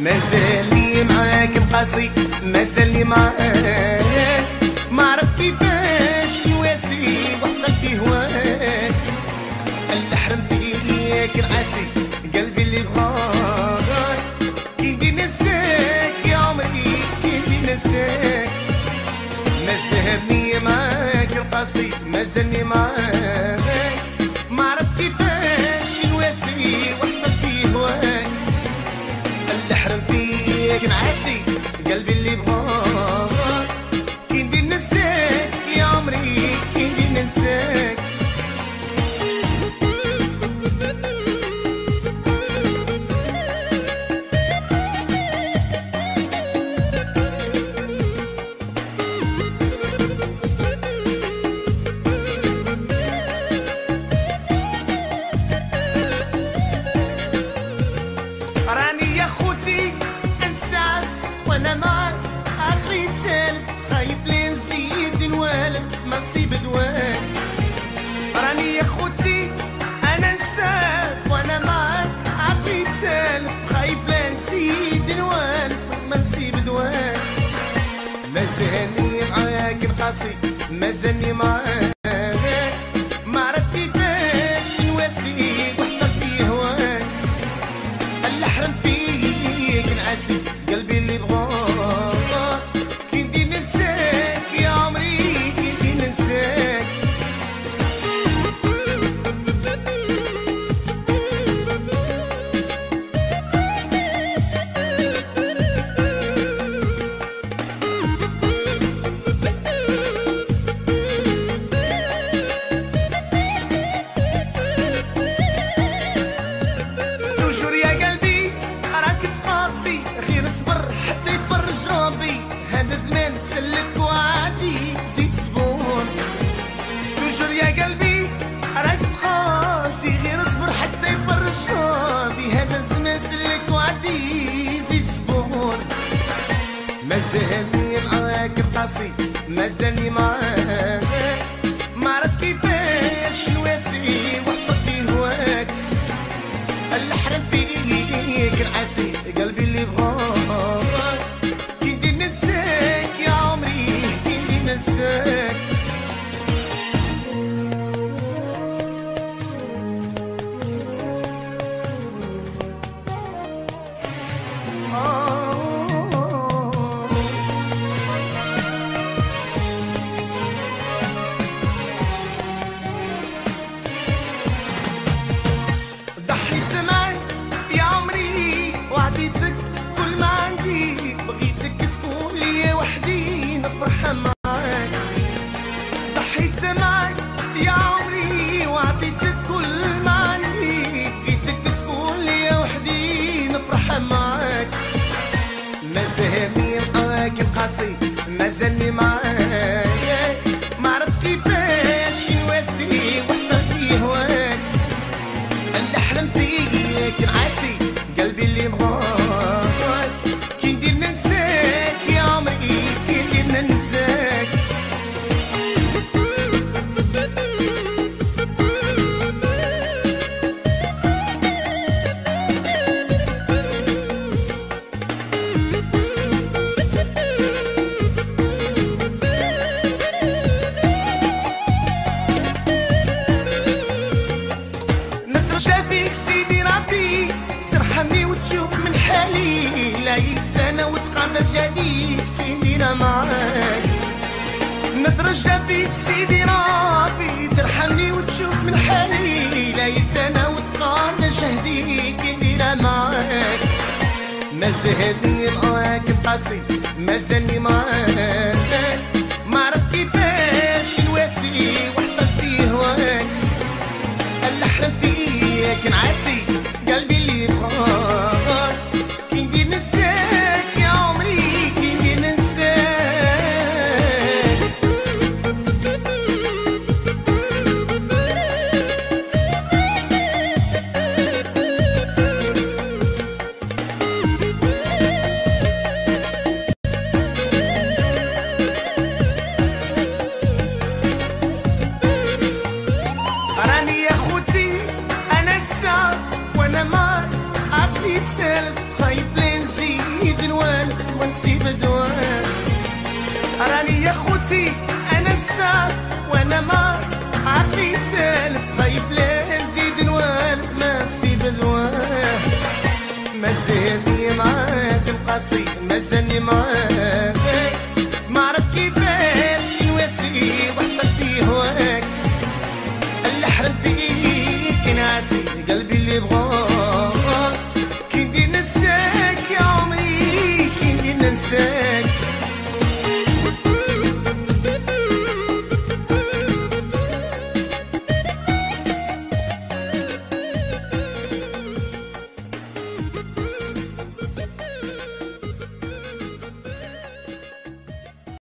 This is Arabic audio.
مازالني معاك مقاسي، مازالني معاك ما عرفت كيفاش نواسي وحصل في هواك. الحرم فيك نعاسي قلبي اللي بغاك، كي ندير نساك يا عمري كي ندير نساك. مازالني معاك القاسي، مازالني معاك ما عرفت كيفاش نواسي وحصل في هواك. الحرم فيك نعاسي قلبي اللي بغاك، كي ندير نساك يا عمري كي ندير ننساك. راني يا خوتي انساك وانا معاك اخري تالف، خايف لين نزيد نوالف ما نصيب دواك. راني يا خوتي انا نساك وانا معاك اخري تالف، خايف لين نزيد نوالف ما نصيب دواك. مازالني معاك القاسي، مازالني معاك ما عرفت كيفاش نواسي وحصل في هواك. الحرم فيك نعاسي قلبي اللي بغاك، كي ندير ننساك يا عمري كي ندير ننساك. توجور يا قلبي راك تقاسي، غير اصبر حتى يفرج ربي، هذا زمان سلك وعادي زيد صبور. توجور يا قلبي راك تقاسي، غير اصبر حتى يفرج ربي، هذا زمان سلك وعادي زيد صبور. مازالني معاك بقاسي، مازالني معاك ما عرفت كيفاش نواسي وحصل في هواك. الحرم فيك نعاسي قلبي اللي بغاك، كي ندير ننساك يا عمري كي ندير ننساك. ضحيت معاك يا عمري وعطيتك كل ما عندي، بغيتك تكون ليا وحدي نفرح معاك. ضحيت معاك يا عمري وعطيتك كل ما عندي، بغيتك تكون ليا وحدي نفرح معاك. مازالني معاك القاسي، مازالني معاك ما عرفت كيفاش نواسي وحصل في هواك. الحرم فيك نعاسي قلبي اللي بغاك، كي ندير ننساك يا عمري كي ندير ننساك. نترجى فيك سيدي ربي ترحمني وتشوف من حالي، لا يتسنى وتقرر جديد كي ندير معاك. نترجى فيك سيدي ربي ترحمني وتشوف من حالي، لا يتسنى وتقرر جديد كي ندير معاك. مازالني معاك بقاسي، مازالني معاك ما عرفت كيفاش نواسي وحصل في هواك. الحرم فيك نعاسي قلبي اللي بغاك، كي ندير ننساك يا عمري كي ندير ننساك. راني يا خوتي انا نساك يا خوتي انا الساعة وانا ما عقلي تالف خايف